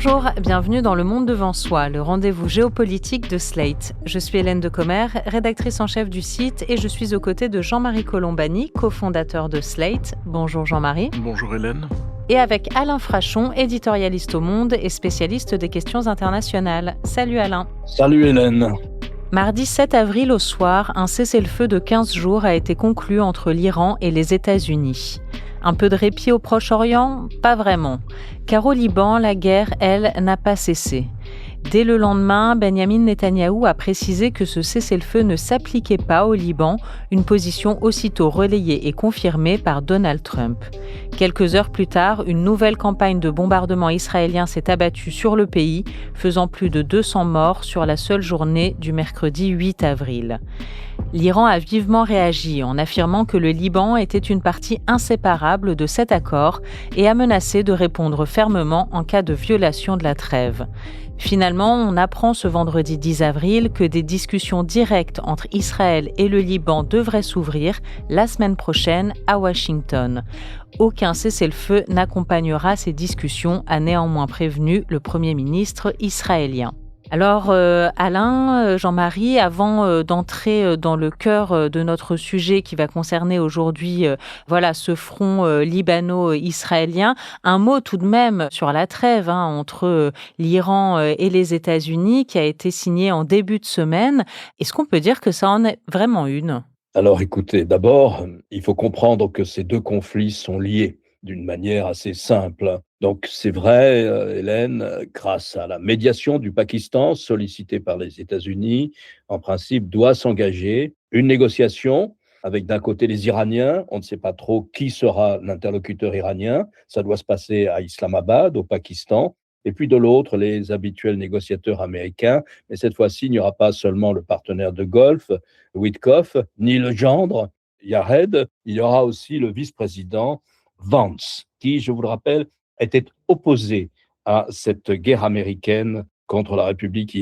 Bonjour, bienvenue dans Le Monde devant soi, le rendez-vous géopolitique de Slate. Je suis Hélène Decomer, rédactrice en chef du site, et je suis aux côtés de Jean-Marie Colombani, cofondateur de Slate. Bonjour Jean-Marie. Bonjour Hélène. Et avec Alain Frachon, éditorialiste au Monde et spécialiste des questions internationales. Salut Alain. Salut Hélène. Mardi 7 avril au soir, un cessez-le-feu de 15 jours a été conclu entre l'Iran et les États-Unis. Un peu de répit au Proche-Orient ? Pas vraiment. Car au Liban, la guerre, elle, n'a pas cessé. Dès le lendemain, Benyamin Netanyahou a précisé que ce cessez-le-feu ne s'appliquait pas au Liban, une position aussitôt relayée et confirmée par Donald Trump. Quelques heures plus tard, une nouvelle campagne de bombardement israélien s'est abattue sur le pays, faisant plus de 200 morts sur la seule journée du mercredi 8 avril. L'Iran a vivement réagi en affirmant que le Liban était une partie inséparable de cet accord et a menacé de répondre fermement en cas de violation de la trêve. Finalement, on apprend ce vendredi 10 avril que des discussions directes entre Israël et le Liban devraient s'ouvrir la semaine prochaine à Washington. Aucun cessez-le-feu n'accompagnera ces discussions, a néanmoins prévenu le Premier ministre israélien. Alors Alain, Jean-Marie, avant d'entrer dans le cœur de notre sujet qui va concerner aujourd'hui ce front libano-israélien, un mot tout de même sur la trêve entre l'Iran et les États-Unis qui a été signée en début de semaine. Est-ce qu'on peut dire que ça en est vraiment une ? Alors écoutez, d'abord, il faut comprendre que ces deux conflits sont liés d'une manière assez simple. Donc c'est vrai, Hélène, grâce à la médiation du Pakistan, sollicitée par les États-Unis, en principe doit s'engager une négociation avec d'un côté les Iraniens, on ne sait pas trop qui sera l'interlocuteur iranien, ça doit se passer à Islamabad, au Pakistan, et puis de l'autre, les habituels négociateurs américains, mais cette fois-ci, il n'y aura pas seulement le partenaire de Golfe, Witkoff, ni le gendre, Yared, il y aura aussi le vice-président Vance, qui, je vous le rappelle, était opposé à cette guerre américaine contre la République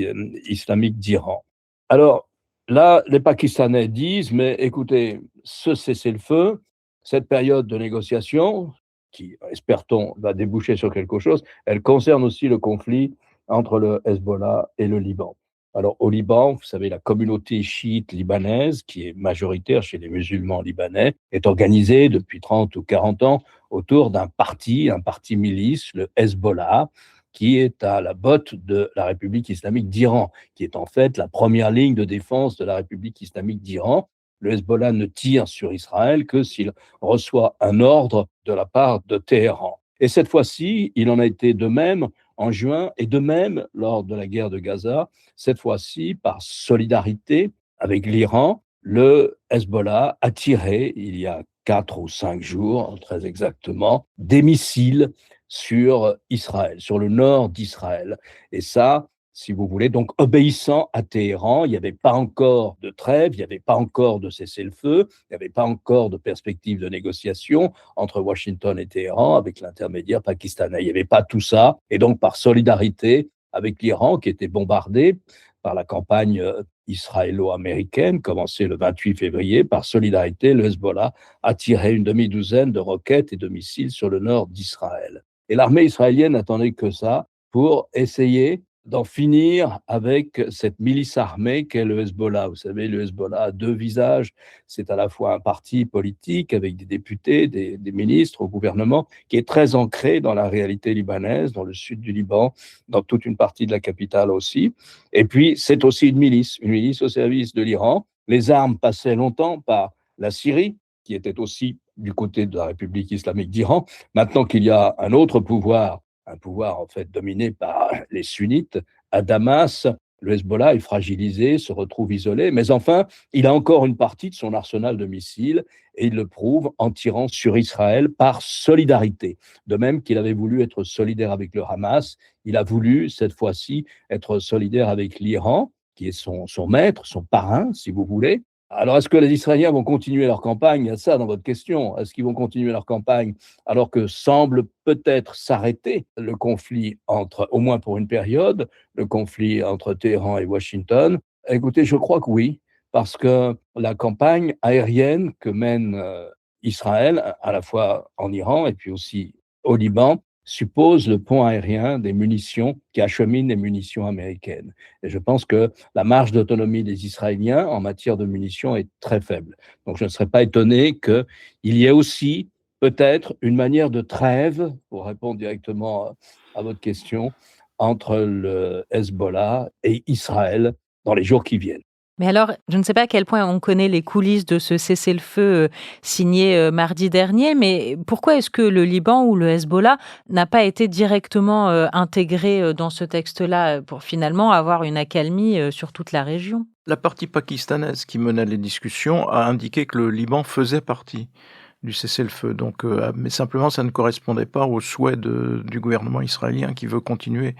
islamique d'Iran. Alors là, les Pakistanais disent, mais écoutez, ce cessez-le-feu, cette période de négociation, qui, espère-t-on, va déboucher sur quelque chose, elle concerne aussi le conflit entre le Hezbollah et le Liban. Alors au Liban, vous savez, la communauté chiite libanaise, qui est majoritaire chez les musulmans libanais, est organisée depuis 30 ou 40 ans autour d'un parti milice, le Hezbollah, qui est à la botte de la République islamique d'Iran, qui est en fait la première ligne de défense de la République islamique d'Iran. Le Hezbollah ne tire sur Israël que s'il reçoit un ordre de la part de Téhéran. Et cette fois-ci, il en a été de même en juin, et de même lors de la guerre de Gaza, cette fois-ci, par solidarité avec l'Iran, le Hezbollah a tiré, il y a 4 ou 5 jours, très exactement, des missiles sur Israël, sur le nord d'Israël. Et ça, si vous voulez, donc obéissant à Téhéran, il n'y avait pas encore de trêve, il n'y avait pas encore de cessez-le-feu, il n'y avait pas encore de perspective de négociation entre Washington et Téhéran avec l'intermédiaire pakistanais. Il n'y avait pas tout ça. Et donc, par solidarité avec l'Iran, qui était bombardé par la campagne israélo-américaine, commencée le 28 février, par solidarité, le Hezbollah a tiré une demi-douzaine de roquettes et de missiles sur le nord d'Israël. Et l'armée israélienne n'attendait que ça pour essayer d'en finir avec cette milice armée qu'est le Hezbollah. Vous savez, le Hezbollah a deux visages. C'est à la fois un parti politique avec des députés, des ministres au gouvernement, qui est très ancré dans la réalité libanaise, dans le sud du Liban, dans toute une partie de la capitale aussi. Et puis, c'est aussi une milice au service de l'Iran. Les armes passaient longtemps par la Syrie, qui était aussi du côté de la République islamique d'Iran. Maintenant qu'il y a un autre pouvoir, un pouvoir en fait dominé par les sunnites, à Damas, le Hezbollah est fragilisé, se retrouve isolé, mais enfin, il a encore une partie de son arsenal de missiles et il le prouve en tirant sur Israël par solidarité. De même qu'il avait voulu être solidaire avec le Hamas, il a voulu cette fois-ci être solidaire avec l'Iran, qui est son maître, son parrain, si vous voulez. Alors, est-ce que les Israéliens vont continuer leur campagne ? Il y a ça dans votre question. Est-ce qu'ils vont continuer leur campagne alors que semble peut-être s'arrêter le conflit au moins pour une période, le conflit entre Téhéran et Washington ? Écoutez, je crois que oui, parce que la campagne aérienne que mène Israël, à la fois en Iran et puis aussi au Liban, suppose le pont aérien des munitions qui achemine les munitions américaines. Et je pense que la marge d'autonomie des Israéliens en matière de munitions est très faible. Donc je ne serais pas étonné qu'il y ait aussi peut-être une manière de trêve, pour répondre directement à votre question, entre le Hezbollah et Israël dans les jours qui viennent. Mais alors, je ne sais pas à quel point on connaît les coulisses de ce cessez-le-feu signé mardi dernier, mais pourquoi est-ce que le Liban ou le Hezbollah n'a pas été directement intégré dans ce texte-là pour finalement avoir une accalmie sur toute la région? La partie pakistanaise qui menait les discussions a indiqué que le Liban faisait partie du cessez-le-feu. Donc, mais simplement, ça ne correspondait pas aux souhaits du gouvernement israélien qui veut continuer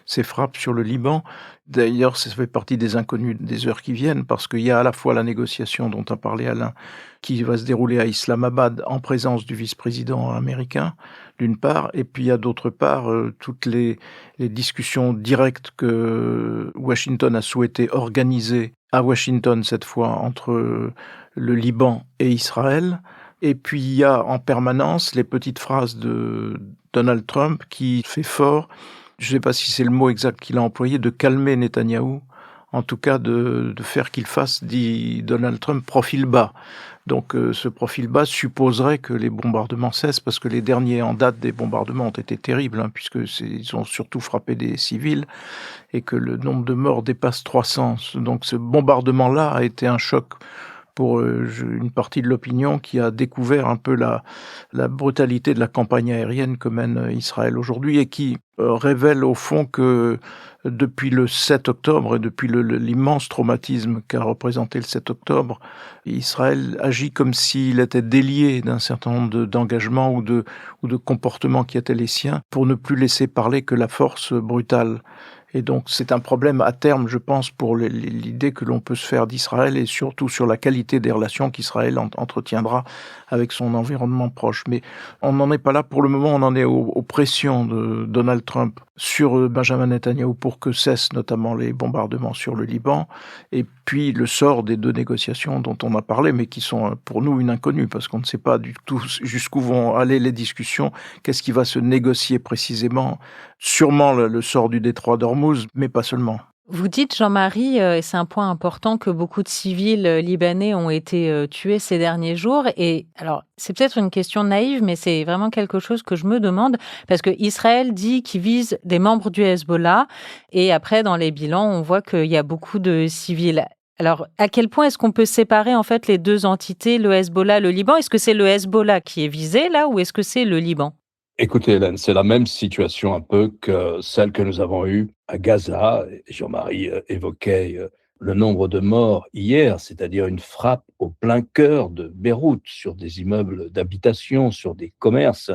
ses frappes sur le Liban. D'ailleurs, ça fait partie des inconnus des heures qui viennent, parce qu'il y a à la fois la négociation dont a parlé Alain, qui va se dérouler à Islamabad en présence du vice-président américain, d'une part, et puis il y a d'autre part toutes les discussions directes que Washington a souhaité organiser à Washington cette fois entre le Liban et Israël. Et puis il y a en permanence les petites phrases de Donald Trump qui fait fort, je ne sais pas si c'est le mot exact qu'il a employé, de calmer Netanyahou, en tout cas de faire qu'il fasse, dit Donald Trump, profil bas. Donc ce profil bas supposerait que les bombardements cessent, parce que les derniers en date des bombardements ont été terribles, puisqu'ils ont surtout frappé des civils, et que le nombre de morts dépasse 300. Donc ce bombardement-là a été un choc pour une partie de l'opinion qui a découvert un peu la brutalité de la campagne aérienne que mène Israël aujourd'hui, et qui révèle au fond que depuis le 7 octobre et depuis l'immense traumatisme qu'a représenté le 7 octobre, Israël agit comme s'il était délié d'un certain nombre d'engagements ou de comportements qui étaient les siens, pour ne plus laisser parler que la force brutale. Et donc c'est un problème à terme, je pense, pour l'idée que l'on peut se faire d'Israël, et surtout sur la qualité des relations qu'Israël entretiendra avec son environnement proche. Mais on n'en est pas là pour le moment, on en est aux pressions de Donald Trump sur Benjamin Netanyahou pour que cessent notamment les bombardements sur le Liban, et puis le sort des deux négociations dont on a parlé, mais qui sont pour nous une inconnue, parce qu'on ne sait pas du tout jusqu'où vont aller les discussions, qu'est-ce qui va se négocier précisément. Sûrement le sort du détroit d'Ormuz, mais pas seulement. Vous dites, Jean-Marie, et c'est un point important, que beaucoup de civils libanais ont été tués ces derniers jours. Et alors, c'est peut-être une question naïve, mais c'est vraiment quelque chose que je me demande, parce que Israël dit qu'il vise des membres du Hezbollah, et après, dans les bilans, on voit qu'il y a beaucoup de civils. Alors, à quel point est-ce qu'on peut séparer en fait les deux entités, le Hezbollah, le Liban? Est-ce que c'est le Hezbollah qui est visé là, ou est-ce que c'est le Liban? Écoutez, Hélène, c'est la même situation un peu que celle que nous avons eue à Gaza. Jean-Marie évoquait le nombre de morts hier, c'est-à-dire une frappe au plein cœur de Beyrouth, sur des immeubles d'habitation, sur des commerces,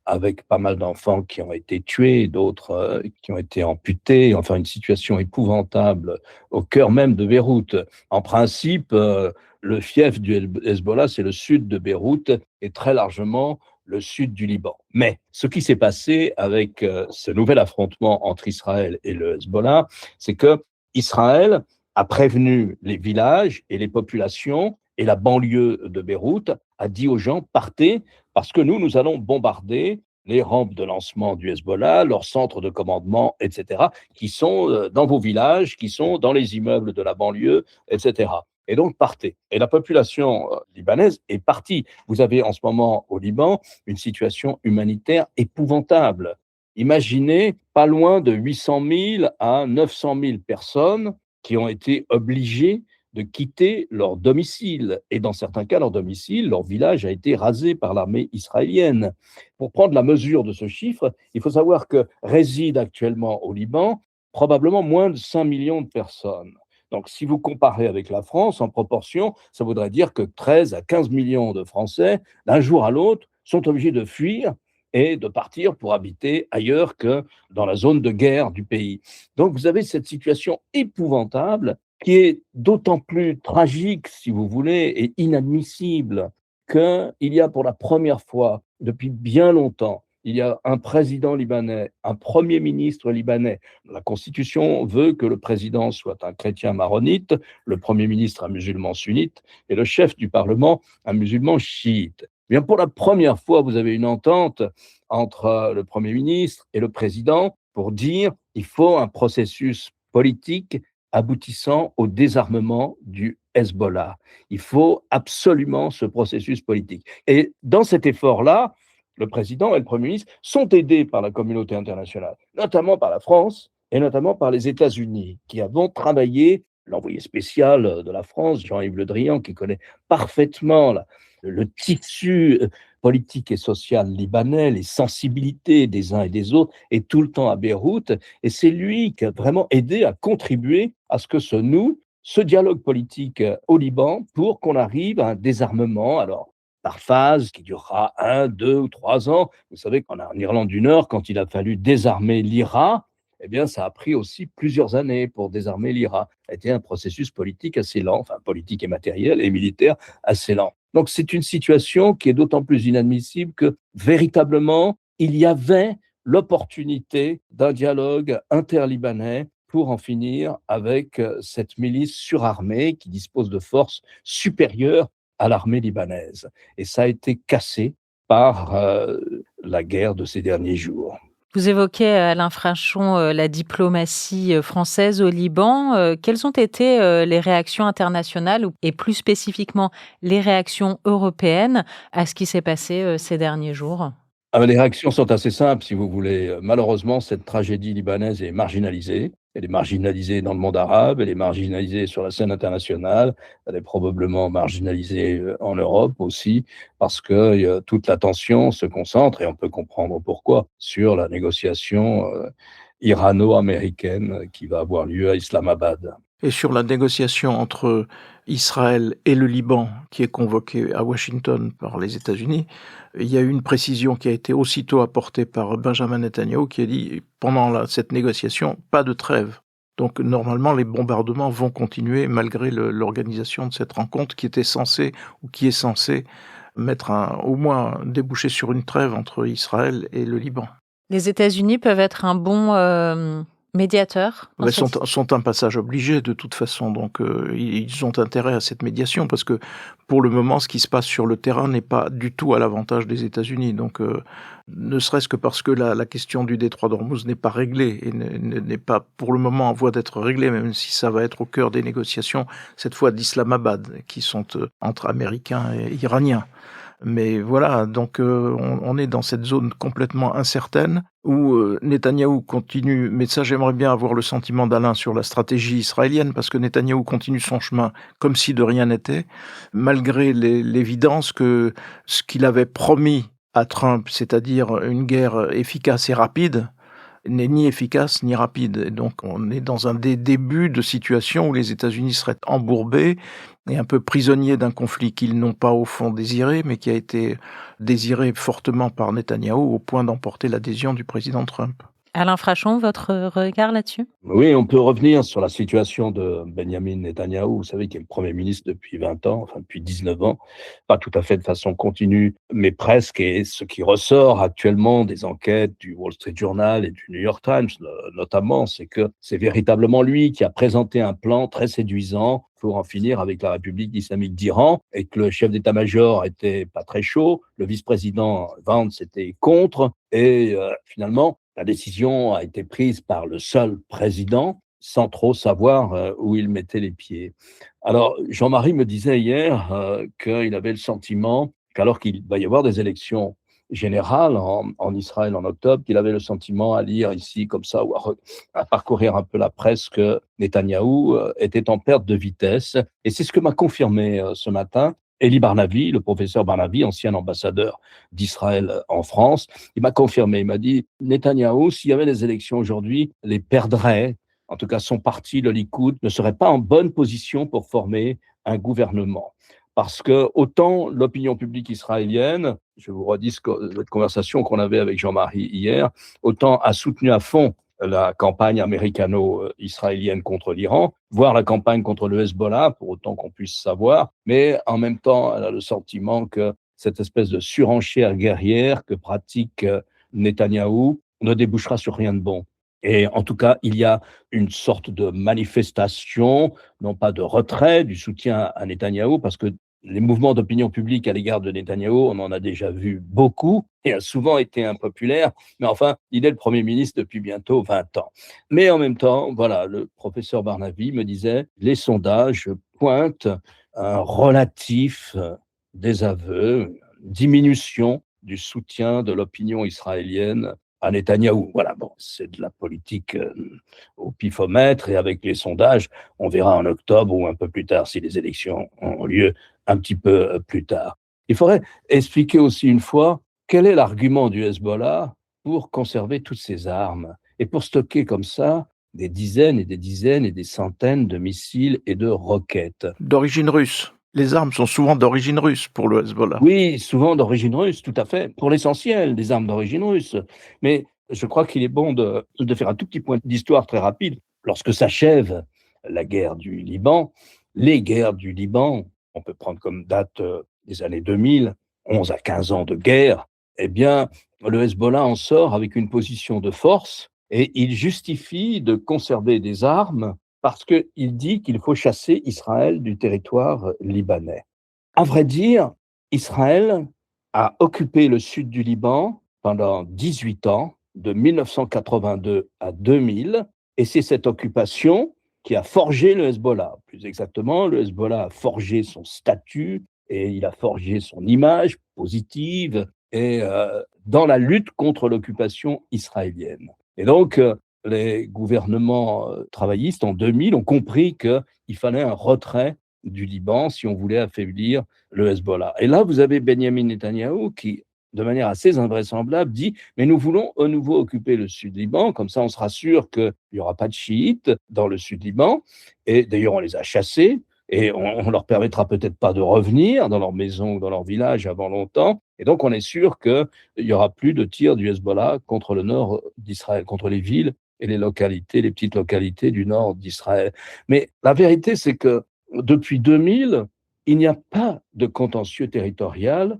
avec pas mal d'enfants qui ont été tués, d'autres qui ont été amputés, enfin une situation épouvantable au cœur même de Beyrouth. En principe, le fief du Hezbollah, c'est le sud de Beyrouth, et très largement le sud du Liban. Mais ce qui s'est passé avec ce nouvel affrontement entre Israël et le Hezbollah, c'est que Israël a prévenu les villages et les populations, et la banlieue de Beyrouth a dit aux gens: partez, parce que nous allons bombarder les rampes de lancement du Hezbollah, leurs centres de commandement, etc., qui sont dans vos villages, qui sont dans les immeubles de la banlieue, etc. Et donc, partez. Et la population libanaise est partie. Vous avez en ce moment au Liban une situation humanitaire épouvantable. Imaginez pas loin de 800 000 à 900 000 personnes qui ont été obligées de quitter leur domicile. Et dans certains cas, leur domicile, leur village a été rasé par l'armée israélienne. Pour prendre la mesure de ce chiffre, il faut savoir que résident actuellement au Liban probablement moins de 5 millions de personnes. Donc, si vous comparez avec la France, en proportion, ça voudrait dire que 13 à 15 millions de Français, d'un jour à l'autre, sont obligés de fuir et de partir pour habiter ailleurs que dans la zone de guerre du pays. Donc, vous avez cette situation épouvantable qui est d'autant plus tragique, si vous voulez, et inadmissible, qu'il y a pour la première fois depuis bien longtemps, il y a un président libanais, un premier ministre libanais. La Constitution veut que le président soit un chrétien maronite, le premier ministre un musulman sunnite et le chef du Parlement un musulman chiite. Bien, pour la première fois, vous avez une entente entre le Premier ministre et le président pour dire il faut un processus politique aboutissant au désarmement du Hezbollah. Il faut absolument ce processus politique. Et dans cet effort-là, le président et le Premier ministre sont aidés par la communauté internationale, notamment par la France et notamment par les États-Unis, qui avons travaillé, l'envoyé spécial de la France, Jean-Yves Le Drian, qui connaît parfaitement le tissu politique et social libanais, les sensibilités des uns et des autres, est tout le temps à Beyrouth. Et c'est lui qui a vraiment aidé à contribuer à ce que se noue ce dialogue politique au Liban pour qu'on arrive à un désarmement. Alors, par phase, qui durera 1, 2 ou 3 ans. Vous savez qu'en Irlande du Nord, quand il a fallu désarmer l'IRA, eh bien, ça a pris aussi plusieurs années pour désarmer l'IRA. Ça a été un processus politique assez lent, enfin politique et matériel et militaire assez lent. Donc c'est une situation qui est d'autant plus inadmissible que véritablement, il y avait l'opportunité d'un dialogue interlibanais pour en finir avec cette milice surarmée qui dispose de forces supérieures à l'armée libanaise. Et ça a été cassé par la guerre de ces derniers jours. Vous évoquez, Alain Frachon, la diplomatie française au Liban. Quelles ont été les réactions internationales et plus spécifiquement les réactions européennes à ce qui s'est passé ces derniers jours? Les réactions sont assez simples, si vous voulez. Malheureusement, cette tragédie libanaise est marginalisée. Elle est marginalisée dans le monde arabe, elle est marginalisée sur la scène internationale, elle est probablement marginalisée en Europe aussi, parce que toute l'attention se concentre, et on peut comprendre pourquoi, sur la négociation irano-américaine qui va avoir lieu à Islamabad. Et sur la négociation entre Israël et le Liban, qui est convoquée à Washington par les États-Unis, il y a eu une précision qui a été aussitôt apportée par Benjamin Netanyahou, qui a dit, pendant cette négociation, pas de trêve. Donc normalement, les bombardements vont continuer malgré l'organisation de cette rencontre qui était censée, ou qui est censée, mettre au moins déboucher sur une trêve entre Israël et le Liban. Les États-Unis peuvent être un bon médiateur? Ils sont un passage obligé de toute façon, donc ils ont intérêt à cette médiation parce que pour le moment, ce qui se passe sur le terrain n'est pas du tout à l'avantage des États-Unis. Donc, ne serait-ce que parce que la question du détroit d'Ormuz n'est pas réglée et n'est pas pour le moment en voie d'être réglée, même si ça va être au cœur des négociations, cette fois d'Islamabad, qui sont entre Américains et Iraniens. Mais voilà, donc on est dans cette zone complètement incertaine où Netanyahou continue, mais ça j'aimerais bien avoir le sentiment d'Alain sur la stratégie israélienne, parce que Netanyahou continue son chemin comme si de rien n'était, malgré l'évidence que ce qu'il avait promis à Trump, c'est-à-dire une guerre efficace et rapide, n'est ni efficace ni rapide. Et donc on est dans un des débuts de situation où les États-Unis seraient embourbés et un peu prisonniers d'un conflit qu'ils n'ont pas au fond désiré, mais qui a été désiré fortement par Netanyahou au point d'emporter l'adhésion du président Trump. Alain Frachon, votre regard là-dessus? Oui, on peut revenir sur la situation de Benjamin Netanyahou, vous savez, qui est le Premier ministre depuis 20 ans, enfin depuis 19 ans, pas tout à fait de façon continue, mais presque. Et ce qui ressort actuellement des enquêtes du Wall Street Journal et du New York Times, notamment, c'est que c'est véritablement lui qui a présenté un plan très séduisant pour en finir avec la République islamique d'Iran, et que le chef d'état-major était pas très chaud, le vice-président Vance était contre, et finalement, la décision a été prise par le seul président, sans trop savoir où il mettait les pieds. Alors, Jean-Marie me disait hier qu'il avait le sentiment qu'alors qu'il va y avoir des élections générales en Israël en octobre, qu'il avait le sentiment à lire ici comme ça, ou à parcourir un peu la presse, que Netanyahou était en perte de vitesse. Et c'est ce que m'a confirmé ce matin Eli Barnavi, le professeur Barnavi, ancien ambassadeur d'Israël en France. Il m'a confirmé, il m'a dit, Netanyahou, s'il y avait des élections aujourd'hui, les perdrait. En tout cas, son parti, le Likoud, ne serait pas en bonne position pour former un gouvernement. Parce que autant l'opinion publique israélienne, je vous redis cette conversation qu'on avait avec Jean-Marie hier, autant a soutenu à fond la campagne américano-israélienne contre l'Iran, voire la campagne contre le Hezbollah, pour autant qu'on puisse savoir, mais en même temps, elle a le sentiment que cette espèce de surenchère guerrière que pratique Netanyahou ne débouchera sur rien de bon. Et en tout cas, il y a une sorte de manifestation, non pas de retrait du soutien à Netanyahou, parce que les mouvements d'opinion publique à l'égard de Netanyahou, on en a déjà vu beaucoup et a souvent été impopulaire, mais enfin, il est le Premier ministre depuis bientôt 20 ans. Mais en même temps, voilà, le professeur Barnaby me disait, les sondages pointent un relatif désaveu, diminution du soutien de l'opinion israélienne à Netanyahou. Voilà, bon, c'est de la politique au pifomètre et avec les sondages, on verra en octobre ou un peu plus tard si les élections ont lieu un petit peu plus tard. Il faudrait expliquer aussi une fois quel est l'argument du Hezbollah pour conserver toutes ces armes et pour stocker comme ça des dizaines et des dizaines et des centaines de missiles et de roquettes. D'origine russe. Les armes sont souvent d'origine russe pour le Hezbollah. Oui, souvent d'origine russe, tout à fait. Pour l'essentiel, des armes d'origine russe. Mais je crois qu'il est bon de faire un tout petit point d'histoire très rapide. Lorsque s'achève la guerre du Liban, les guerres du Liban, on peut prendre comme date des années 2000, 11 à 15 ans de guerre, eh bien, le Hezbollah en sort avec une position de force et il justifie de conserver des armes parce qu'il dit qu'il faut chasser Israël du territoire libanais. À vrai dire, Israël a occupé le sud du Liban pendant 18 ans, de 1982 à 2000, et c'est cette occupation qui a forgé le Hezbollah. Plus exactement, le Hezbollah a forgé son statut et il a forgé son image positive et dans la lutte contre l'occupation israélienne. Et donc, les gouvernements travaillistes en 2000 ont compris qu'il fallait un retrait du Liban si on voulait affaiblir le Hezbollah. Et là, vous avez Benjamin Netanyahou qui, de manière assez invraisemblable, dit « mais nous voulons à nouveau occuper le Sud-Liban, comme ça on sera sûr qu'il n'y aura pas de chiites dans le Sud-Liban, et d'ailleurs on les a chassés, et on leur permettra peut-être pas de revenir dans leur maison ou dans leur village avant longtemps, et donc on est sûr qu'il n'y aura plus de tirs du Hezbollah contre le nord d'Israël, contre les villes et les localités, les petites localités du nord d'Israël. » Mais la vérité, c'est que depuis 2000, il n'y a pas de contentieux territorial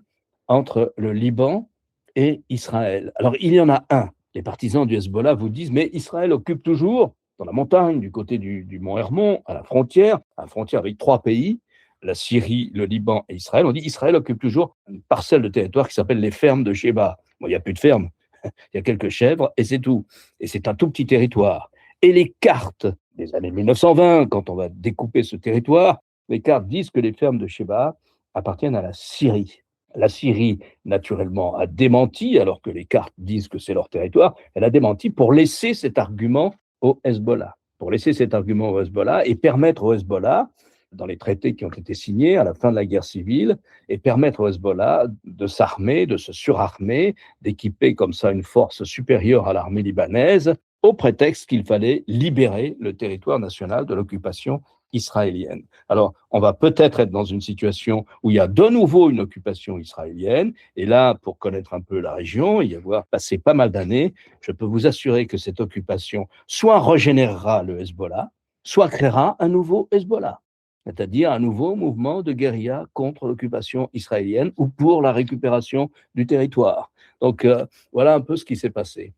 entre le Liban et Israël. Alors, il y en a un. Les partisans du Hezbollah vous disent, mais Israël occupe toujours, dans la montagne, du côté du mont Hermon, à la frontière avec 3 pays, la Syrie, le Liban et Israël. On dit Israël occupe toujours une parcelle de territoire qui s'appelle les fermes de Sheba. Bon, il n'y a plus de fermes, il y a quelques chèvres et c'est tout. Et c'est un tout petit territoire. Et les cartes des années 1920, quand on va découper ce territoire, les cartes disent que les fermes de Sheba appartiennent à la Syrie. La Syrie, naturellement, a démenti, alors que les cartes disent que c'est leur territoire, elle a démenti pour laisser cet argument au Hezbollah. Pour laisser cet argument au Hezbollah et permettre au Hezbollah, dans les traités qui ont été signés à la fin de la guerre civile, et permettre au Hezbollah de s'armer, de se surarmer, d'équiper comme ça une force supérieure à l'armée libanaise, au prétexte qu'il fallait libérer le territoire national de l'occupation israélienne. Alors, on va peut-être être dans une situation où il y a de nouveau une occupation israélienne, et là, pour connaître un peu la région, y avoir passé pas mal d'années, je peux vous assurer que cette occupation soit régénérera le Hezbollah, soit créera un nouveau Hezbollah, c'est-à-dire un nouveau mouvement de guérilla contre l'occupation israélienne ou pour la récupération du territoire. Donc, voilà un peu ce qui s'est passé.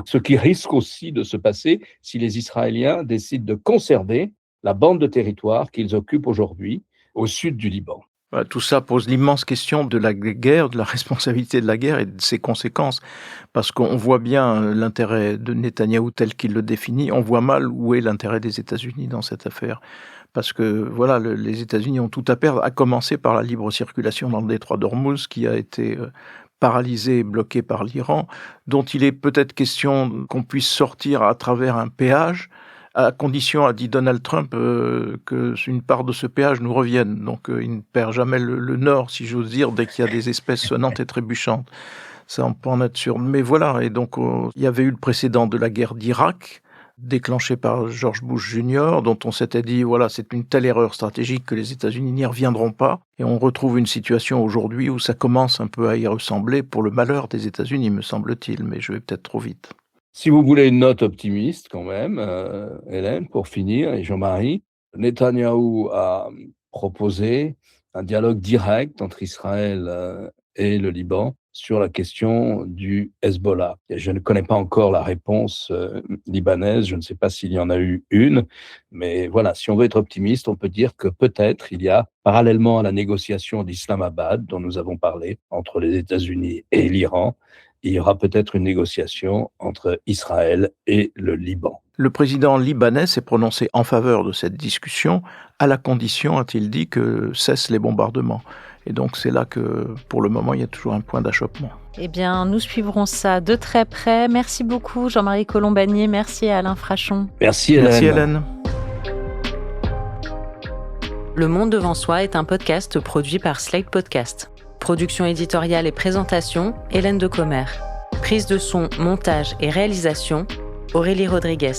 Ce qui risque aussi de se passer si les Israéliens décident de conserver la bande de territoire qu'ils occupent aujourd'hui au sud du Liban. Tout ça pose l'immense question de la guerre, de la responsabilité de la guerre et de ses conséquences, parce qu'on voit bien l'intérêt de Netanyahou tel qu'il le définit, on voit mal où est l'intérêt des États-Unis dans cette affaire, parce que voilà, les États-Unis ont tout à perdre, à commencer par la libre circulation dans le détroit d'Ormuz qui a été paralysé et bloqué par l'Iran, dont il est peut-être question qu'on puisse sortir à travers un péage, à condition, a dit Donald Trump, qu'une part de ce péage nous revienne. Donc il ne perd jamais le nord, si j'ose dire, dès qu'il y a des espèces sonnantes et trébuchantes. Ça, on peut en être sûr. Mais voilà, et donc il y avait eu le précédent de la guerre d'Irak, déclenchée par George Bush Jr., dont on s'était dit, voilà, c'est une telle erreur stratégique que les États-Unis n'y reviendront pas. Et on retrouve une situation aujourd'hui où ça commence un peu à y ressembler, pour le malheur des États-Unis, me semble-t-il, mais je vais peut-être trop vite. Si vous voulez une note optimiste quand même, Hélène, pour finir, et Jean-Marie, Netanyahou a proposé un dialogue direct entre Israël et le Liban sur la question du Hezbollah. Et je ne connais pas encore la réponse libanaise, je ne sais pas s'il y en a eu une, mais voilà, si on veut être optimiste, on peut dire que peut-être il y a, parallèlement à la négociation d'Islamabad, dont nous avons parlé, entre les États-Unis et l'Iran, il y aura peut-être une négociation entre Israël et le Liban. Le président libanais s'est prononcé en faveur de cette discussion, à la condition, a-t-il dit, que cessent les bombardements. Et donc c'est là que, pour le moment, il y a toujours un point d'achoppement. Eh bien, nous suivrons ça de très près. Merci beaucoup Jean-Marie Colombani, merci à Alain Frachon. Merci Hélène. Merci Hélène. Le Monde devant soi est un podcast produit par Slate Podcast. Production éditoriale et présentation, Hélène Decomer. Prise de son, montage et réalisation, Aurélie Rodriguez.